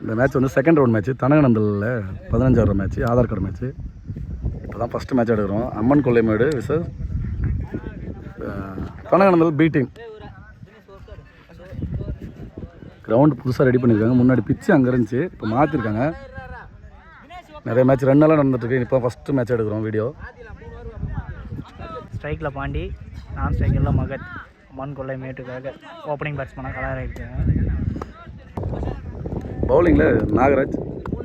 இந்த மேட்ச் வந்து second round match தனகநந்தலில் 15வது மேட்ச் ஆதார் கார்டு மேட்ச்சு. இப்போ தான் ஃபஸ்ட்டு மேட்ச் எடுக்கிறோம். Amman Kollaimedu versus Thanaganandal B team. Ground புதுசாக ரெடி பண்ணியிருக்காங்க. முன்னாடி பிச்சு அங்கே இருந்துச்சு, இப்போ மாற்றிருக்காங்க. நிறைய மேட்ச் 2 நாளாக நடந்துட்டுருக்கு. இப்போ ஃபஸ்ட்டு மேட்ச் எடுக்கிறோம் வீடியோ. ஸ்ட்ரைக்கில் பாண்டி, நான் ஸ்ட்ரைக்கில் மகத். அம்மன் கொல்லைமேட்டுக்காக ஓப்பனிங் பேட்ஸ்மேனாக கலராயிருக்காங்க. பவுலிங்கில் நாகராஜ்,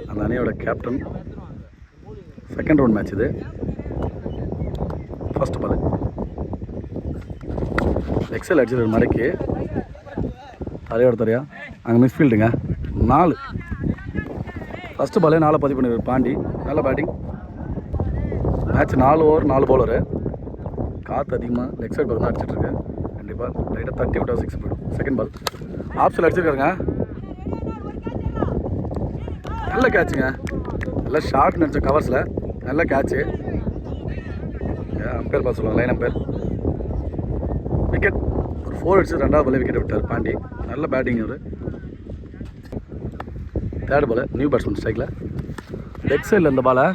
அந்த அணியோட கேப்டன். செகண்ட் ரவுண்ட் மேட்ச் இது. ஃபஸ்ட் பால் எக்ஸல் அடிச்சிருக்கிற மடைக்கு தரையோட தரையா அங்கே மிஸ்ஃபீல்டுங்க. 4 ஃபஸ்ட்டு பாலே 4 பதிவு பண்ணிருக்காரு பாண்டி. நல்ல பேட்டிங். Match 4 over 4 bowler. காற்று அதிகமாக லெக் சைட் பக்கம் தான் அடிச்சிட்ருக்கு. கண்டிப்பாக லைட்டாக தட்டி விட்டா 6 போய்டும். செகண்ட் பால் ஆப்ஷனில் அடிச்சிருக்காருங்க. நல்ல கேட்சுங்க. நல்ல ஷார்ட் நினச்ச கவர்ஸில் நல்ல கேட்சு. அம்பேர் பால் சொல்லுவாங்க, லைன் அம்பேர். விக்கெட். ஒரு 4 அடிச்சு 2வது பாலே விக்கெட் விட்டார் பாண்டி. நல்ல பேட்டிங் அவர். தேர்ட் பால் நியூ பேட்ஸ்மேன் ஸ்ட்ரைக்கில். லெக் சைடில் இந்த பாலை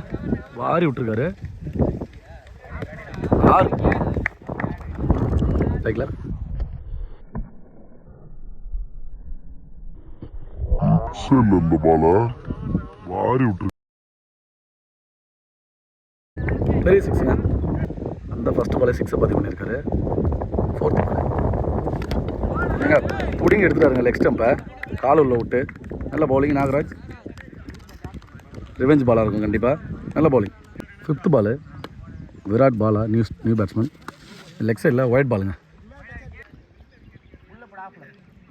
வாரி விட்டுருக்காரு. 6 ஸ்ட்ரைக்கில். இந்த பாலை வாரி விட்டு பெரிய 6ங்க. அந்த ஃபஸ்ட்டு பாலே 6 பதிவு பண்ணியிருக்காரு. 4th பால் ஏங்க புடிங்க எடுத்துட்டாருங்க லெக் ஸ்டம்பை, கால் உள்ள விட்டு. நல்ல பவுலிங் நாகராஜ். ரிவெஞ்ச் பாலாக இருக்கும் கண்டிப்பாக. நல்ல bowling. 5th ball Virat Bala, new batsman. Leg சைடில் ஒயிட் பாலுங்க.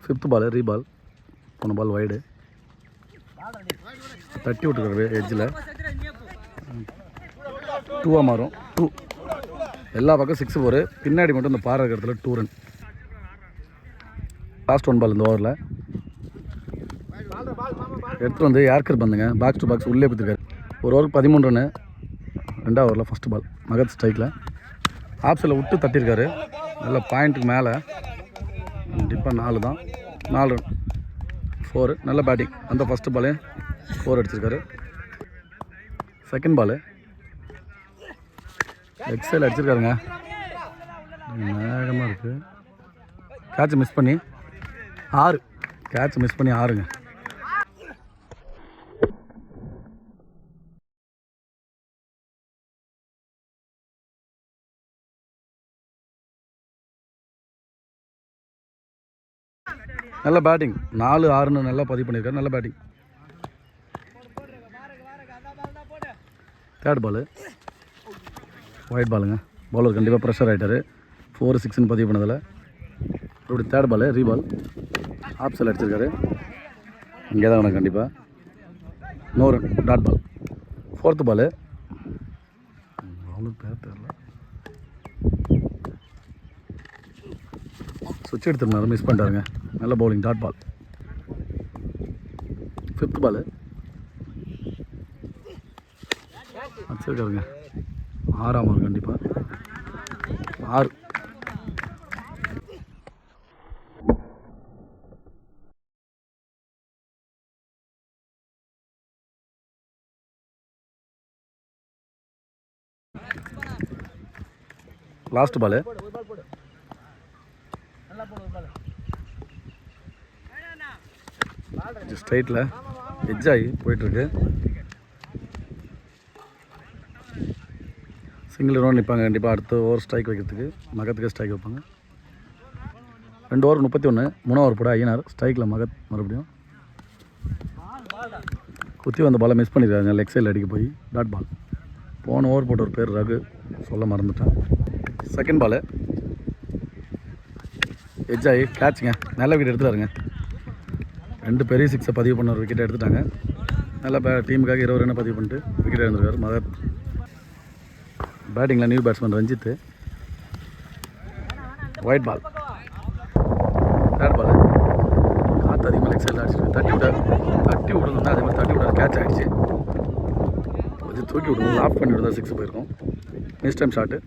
5th பால் ரீபால். போன பால் வைடு தட்டி விட்டுருக்காரு எட்ஜில். 2ஆக மாறும். 2 எல்லா பக்கம் 6 4. பின்னாடி மட்டும் இந்த பாறை இருக்கிற 2 ரன். லாஸ்ட் 1 பால் இந்த ஓவரில் எடுத்து வந்து ஏர்கர் பந்துங்க. பாக்ஸ் டு பாக்ஸ் உள்ளே கொடுத்துருக்காரு. ஒரு ஓவருக்கு 13 ரன்னு. 2வது ஓவரில் ஃபஸ்ட்டு பால் மகத் ஸ்ட்ரைக்கில். ஆப்ஸில் விட்டு தட்டியிருக்காரு. நல்ல பாயிண்ட்டுக்கு மேலே. கண்டிப்பாக 4 தான். 4 ரன். 4. நல்ல பேட்டிங். அந்த ஃபஸ்ட்டு பாலே 4 அடிச்சிருக்காரு. செகண்ட் பாலு எக்ஸைல் அடிச்சிருக்காருங்க. வேகமாக இருக்குது. கேட்ச் மிஸ் பண்ணி 6. கேட்ச் மிஸ் பண்ணி 6ங்க. நல்ல பேட்டிங். 4 6ன்னு நல்லா பதிவு பண்ணியிருக்காரு. நல்ல பேட்டிங். தேர்ட் பால் ஒயிட் பாலுங்க. பவுலர் கண்டிப்பாக ப்ரெஷர் ஆகிட்டார். 4 6ன்னு பதிவு பண்ணதில். அப்படி தேர்ட் பால் ரீபால். ஆப்ஸில் அடிச்சிருக்காரு. இங்கே தான் வேணும் கண்டிப்பாக. No run. Dot ball. 4th ball bowler பேர் தெரியல. சுவிட்ச் எடுத்துருந்தாரு, மிஸ் பண்ணிட்டாருங்க. நல்ல பவுலிங். Dot ball. 5th பால் அடிச்சிருக்காருங்க. 6ஆம் ஓவர் கண்டிப்பாக. 6. லாஸ்ட் பால் ஸ்ட்ரைட்டில் எட்ஜ் ஆகி போயிட்டுருக்கு. சிங்கிள் ரவுண்ட் நிற்பாங்க கண்டிப்பாக. அடுத்த ஓவர் ஸ்ட்ரைக் வைக்கிறதுக்கு மகத்துக்கு ஸ்ட்ரைக் வைப்பாங்க. 2 ஓவர் 31. 3 ஓவர் போட ஐயனார். ஸ்ட்ரைக்கில் மகத் மறுபடியும் குத்தி வந்த பாலை மிஸ் பண்ணியிருக்காங்க. லெக் சைடில் அடிக்க போய் டாட் பால். போன ஓவர் போட்ட ஒரு பேர் ரகு, சொல்ல மறந்துட்டேன். செகண்ட் பால் எட்ஜ் ஆகி கேட்சுங்க. நல்ல விக்கெட் எடுத்துட்டாருங்க. 2 பெரிய 6 பதிவு பண்ண ஒரு விக்கெட்டை எடுத்துட்டாங்க. நல்லா டீமுக்காக 20 ரன்னை பதிவு பண்ணிட்டு விக்கெட் எடுத்துருக்காரு மகத். பேட்டிங்கில் new batsman Ranjith. White ball. Third பால் காற்று அதிகமாக லெக் சைடில் அடிச்சிருக்கு. தட்டி விடுறதுனா அதே மாதிரி தட்டி விடாது. கேட்ச் ஆகிடுச்சு. கொஞ்சம் தூக்கி விடுவோம். ஆஃப் பண்ணி விடுதா 6 போயிருக்கும். Miss time shot.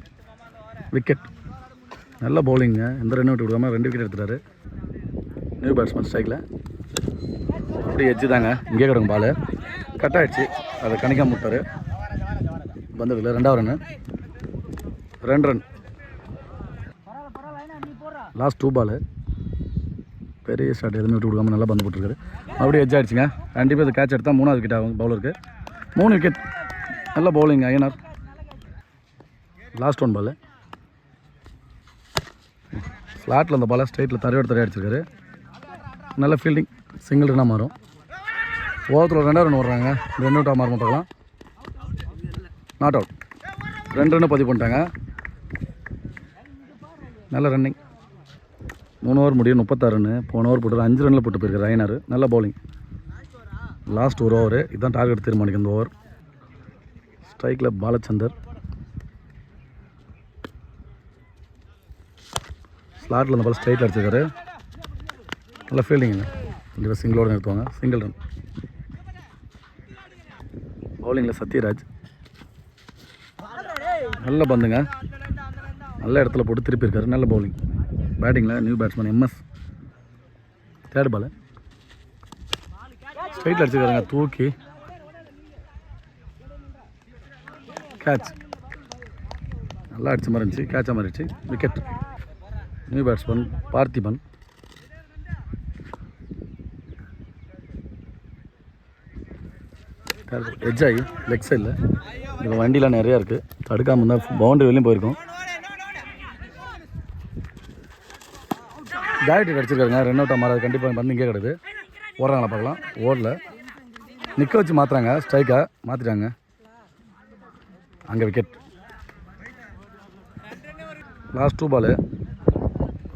விக்கெட். நல்ல பவுலிங்க. எந்த ரன்னும் விட்டு விடாமல் 2 விக்கெட் எடுத்துட்டாரு. நியூ பேட்ஸ்மேன் ஸ்ட்ரைக்கில். அப்படியே எட்ஜு தாங்க, இங்கே கிடக்கும் பால். கட் ஆகிடுச்சு, அதை கணிக்காம விட்டார். வந்ததில்லை. 2வது ரன்னு, 2 ரன். லாஸ்ட் 2 பால். பெரிய ஷாட் எதுவுமே விட்டு கொடுக்காம நல்லா பந்து போட்டுருக்காரு. அப்படியே எட்ஜ் ஆகிடுச்சுங்க. கண்டிப்பாக இது கேட்ச் எடுத்தால் 3வது விக்கெட் ஆகும் பவுலருக்கு. 3 விக்கெட். நல்ல பவுலிங் ஐயனார். லாஸ்ட் 1 பால். ஃப்ளாட்டில் அந்த பாலை ஸ்ட்ரைட்டில் தரையோடு அடிச்சிருக்காரு. நல்ல ஃபீல்டிங். சிங்கிள் ரன்னாக மாறும். ஓவரத்தில் 2வது ரன் ஓடுறாங்க. 2 அவுட்டாக மாறும் பார்க்கலாம். Not out. 2 ரன்னு பதிவு பண்ணிட்டாங்க. நல்ல ரன்னிங். 3 ஓவர் முடியும் 36 ரன்னு. போன ஓவர் போட்டு 5 ரனில் போட்டு போயிருக்காரு ஐயனார். நல்ல பவுலிங். Last 1 over. இதுதான் டார்கெட் தீர்மானிக்கும் இந்த ஓவர். ஸ்ட்ரைக்கில் பாலச்சந்தர். ஸ்லாட்டில் அந்த பால் ஸ்ட்ரைட்டில் அடிச்சிருக்காரு. நல்ல ஃபீல்டிங்க. கண்டிப்பாக சிங்கிளோடு நிறுத்துவாங்க. Single run. பவுலிங்கில் சத்யராஜ். நல்ல பந்துங்க. நல்ல இடத்துல போட்டு திருப்பி இருக்காரு. நல்ல பவுலிங். பேட்டிங்கில் new batsman MS. 3rd ball. ஸ்ட்ரைட்டில் அடிச்சிருக்காருங்க. தூக்கி கேட்ச். நல்லா அடிச்ச மாதிரி இருந்துச்சு. கேட்சாக மாதிரி இருந்துச்சு. Wicket. New batsman Parthiban. Edge ஆகி லெக் சைடில். இப்போ வண்டிலாம் நிறையா இருக்குது. தடுக்காமல் இருந்தால் பவுண்டரி வெளியும் போயிருக்கோம். டைரக்ட் அடிச்சிருக்காருங்க. 2 அவுட்டாக மாறாது. கண்டிப்பாக வந்து இங்கே கிடக்குது. ஓடுறாங்களா பார்க்கலாம். ஓடல. நிற்க வச்சு மாற்றுறாங்க. ஸ்ட்ரைக்காக மாற்றிட்டாங்க. அங்கே wicket. Last 2 ball.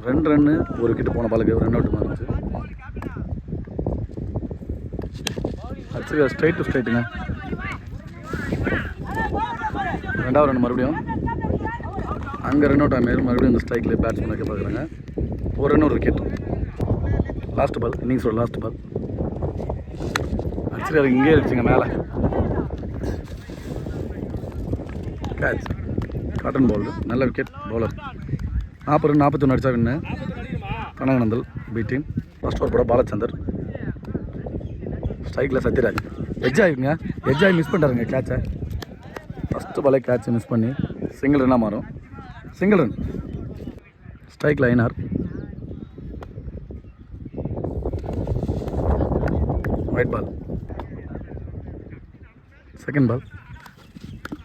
2 run 1 wicket போன பாலுக்கு 2 அவுட் மாறிச்சு. அடிச்சிருக்காரு. ஸ்ட்ரைட் டு ஸ்ட்ரைட்டுங்க. 2வது ரன் மறுபடியும். அங்கே 2 அவுட் ஆகும். மறுபடியும் இந்த ஸ்ட்ரைக்கில் பேட்ஸ்மேன் வைக்க பார்க்குறாங்க. 1 ரன் 1 விக்கெட். Last ball. இன்னிங்ஸோட லாஸ்ட் பால். அடிச்சிருக்காரு. இங்கே இருந்துச்சுங்க மேலே. கேட்ச். Caught and bowl. நல்ல விக்கெட். பவுலர் 40 ரன் 41 அடிச்சா win. Kanaganandal B team. First over போட பாலச்சந்தர். ஸ்ட்ரைக்கில் சத்யராஜ். எட்ஜ் ஆகிங்க. எட்ஜ் ஆகி மிஸ் பண்ணிட்டாருங்க கேட்சை. ஃபஸ்ட்டு பாலே கேட்சை மிஸ் பண்ணி சிங்கிள் ரன்னாக மாறும். Single run. ஸ்ட்ரைக்கில் Ayyanar. Wide ball. Second ball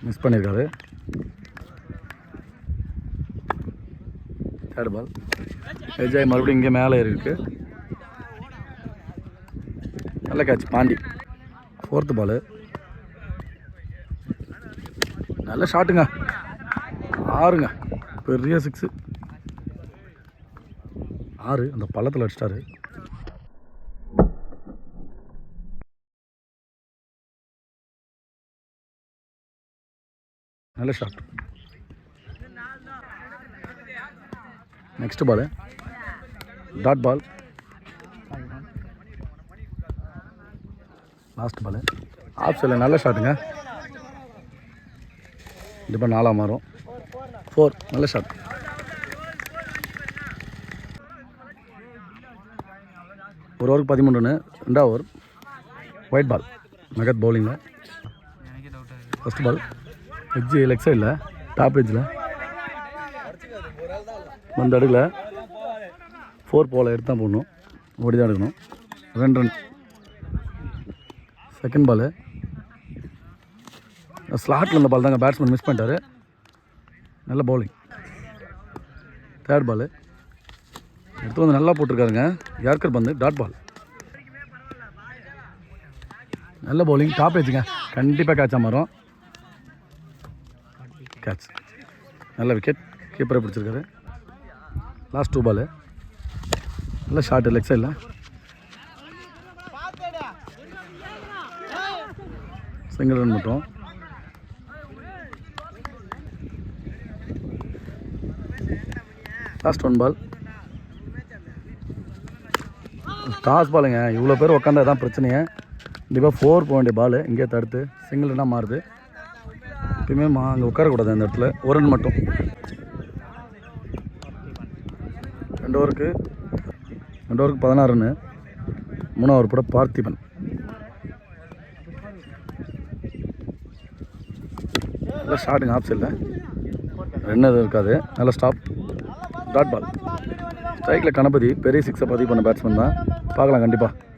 miss பண்ணியிருக்காரு. 3rd பால். எட்ஜ் ஆகி மறுபடியும் இங்கே மேலே இருக்கு. நல்ல கேட்ச் பாண்டி. 4th பால். நல்ல ஷாட்டுங்க. 6ங்க. பெரிய 6. 6 அந்த பள்ளத்தில் அடிச்சிட்டாரு. நல்ல shot. Next ball. Dot ball. Last ball. Off சைடில் நல்ல ஷாட்டுங்க. கண்டிப்பாக 4ஆக மாறும். 4. நல்ல ஷாட். ஒரு ஓவருக்கு 13 ரன்னு. 2வது ஓவர். Wide ball. மகத் பவுலிங்கில். First ball. எட்ஜு லெக் சைடில் டாப் எட்ஜில் வந்து அடுக்கல. 4 போல் எடுத்து தான் போடணும். ஓடி தான் எடுக்கணும். 2 ரன். Second ball. ஸ்லாட்டில் இந்த பால் தாங்க பேட்ஸ்மேன் மிஸ் பண்ணிட்டாரு. நல்ல பவுலிங். 3rd பால். எடுத்து வந்து நல்லா போட்டிருக்காருங்க. யார்கர் பந்து. Dot ball. நல்ல பவுலிங். டாப் எட்ஜுங்க. கண்டிப்பாக கேட்சாக மாறும். கேட்ச். நல்ல விக்கெட். கீப்பரை பிடிச்சிருக்காரு. லாஸ்ட் 2 பால். நல்ல ஷார்ட்டு லெக் சைடில். சிங்கிள் ரன் மட்டும். லாஸ்ட் 1 பால். டாஸ் பாலுங்க. இவ்வளோ பேர் உட்காந்தா தான் பிரச்சனையே. கண்டிப்பாக 4 போக வேண்டிய பால் இங்கே தடுத்து சிங்கிள் ரன்னாக மாறுது. எப்பயுமே அங்கே உட்காரக்கூடாது அந்த இடத்துல. 1 ரன் மட்டும். 2 ஓவருக்கு 16 ரன்னு. 3வது போட பார்த்திபன். நல்லா ஷாட்டுங்க ஆஃப் சைடில், ரன் எதுவும் இருக்காது. நல்லா ஸ்டாப், டாட் பால். ஸ்ட்ரைக்கில் கணபதி பெரிய 6 பதிவு பண்ண பேட்ஸ்மேன் தான். பார்க்கலாம் கண்டிப்பாக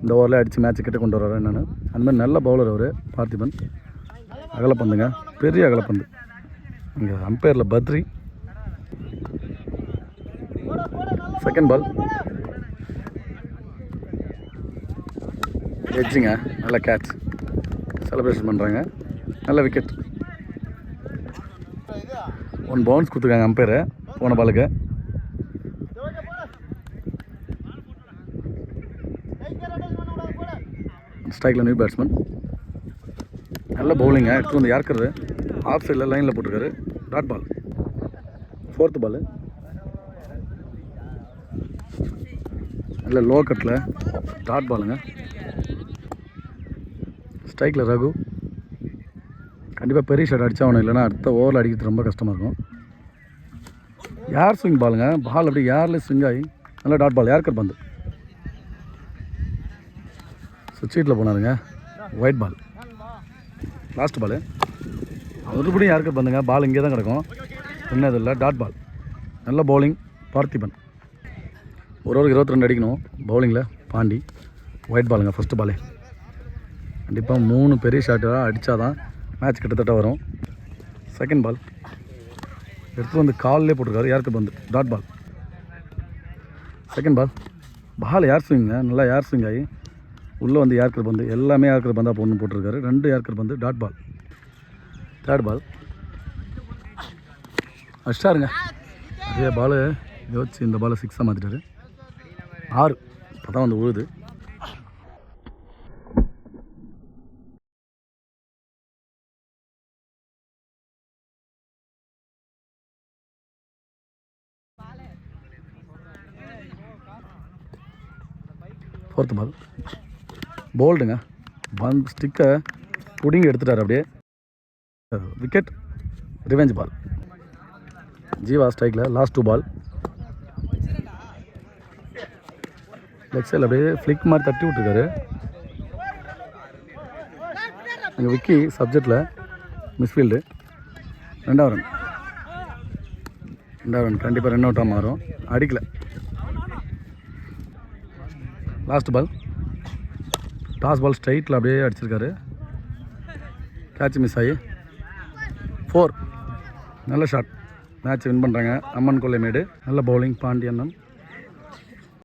இந்த ஓவரில் அடித்து மேட்ச் கிட்ட கொண்டு வர்றாரு என்னென்னு. அந்தமாதிரி நல்ல பவுலர் அவர் பார்த்திபன். அகலப்பந்துங்க, பெரிய அகலப்பந்து. இங்கே அம்பையரில் பத்ரி. செகண்ட் பால் எட்ஜுங்க, நல்ல கேட்ச், செலிப்ரேஷன் பண்ணுறாங்க. நல்ல விக்கெட். 1 பவுன்ஸ் கொடுத்துருக்காங்க அம்பையரு போன பாலுக்கு. ஸ்ட்ரைக்கில் நியூ பேட்ஸ்மேன். நல்ல பவுலிங்க, எடுத்து வந்து யார்க்கரு ஆஃப் சைடில் லைனில் போட்டிருக்காரு. Dot ball. 4th பால் நல்ல லோ கட்டில் டாட் பாலுங்க. ஸ்ட்ரைக்கில் ரகு. கண்டிப்பாக பெரிய ஷாட் அடித்தா அவனு, இல்லைனா அடுத்த ஓவரில் அடிக்கிறது ரொம்ப கஷ்டமாக இருக்கும். யார் ஸ்விங் பாலுங்க, பால் அப்படி யாரில் ஸ்விங் ஆகி நல்ல டாட் பால். யார்க்கர் பந்து சுவிட்சில் போனாருங்க. White ball. லாஸ்ட் பால் மறுபடியும் யார்க்கர் பந்துங்க. பால் இங்கே தான் கிடக்கும், என்ன இது இல்லை. Dot ball. நல்ல பவுலிங் பார்த்திபன். ஒரு ஓவருக்கு 22 அடிக்கணும் பவுலிங்கில். பாண்டி. ஒயிட் பாலுங்க ஃபஸ்ட்டு பாலே. கண்டிப்பாக 3 பெரிய ஷாட்டாக அடித்தா தான் மேட்ச் கிட்டத்தட்ட வரும். செகண்ட் பால் எடுத்து வந்து காலிலே போட்டிருக்காரு. யாருக்கு பந்து. டாட் பால். செகண்ட் பால். பால் ஏர் ஸ்விங்க, நல்லா ஏர் ஸ்விங் ஆகி உள்ளே வந்து யார்க்கர் பந்து. எல்லாமே யார்க்கர் பந்தாக பொண்ணு போட்டிருக்காரு. 2 யார்க்கர் பந்து. Dot ball. தேர்ட் பால் அடிச்சாருங்க. அதே பால் யோசிச்சு இந்த பாலை 6ஆக மாற்றிட்டாரு. 6 இப்போ தான் வந்து உழுது. ஃபோர்த் பால் போல்டுங்க. பந்து ஸ்டிக்கை புடிங்கி எடுத்துட்டார் அப்படியே. விக்கெட். ரிவெஞ்ச் பால். ஜீவா ஸ்ட்ரைக்கில். லாஸ்ட் 2 பால் லெக் சைடில் அப்படியே ஃப்ளிக் மாதிரி தட்டி விட்டுருக்காரு. அங்கே விக்கி சப்ஜெக்டில் மிஸ்ஃபீல்டு. 2வது ரன் கண்டிப்பாக ரன் அவுட்டாக மாறும். அடிக்கலை. லாஸ்ட் பால் டாஸ் பால் ஸ்ட்ரைட்டில் அப்படியே அடிச்சிருக்காரு. கேட்ச் மிஸ் ஆகி 4. நல்ல ஷாட். மேட்ச் வின் பண்ணுறாங்க அம்மன் கொல்லைமேடு. நல்ல பவுலிங் பாண்டியண்ணன்.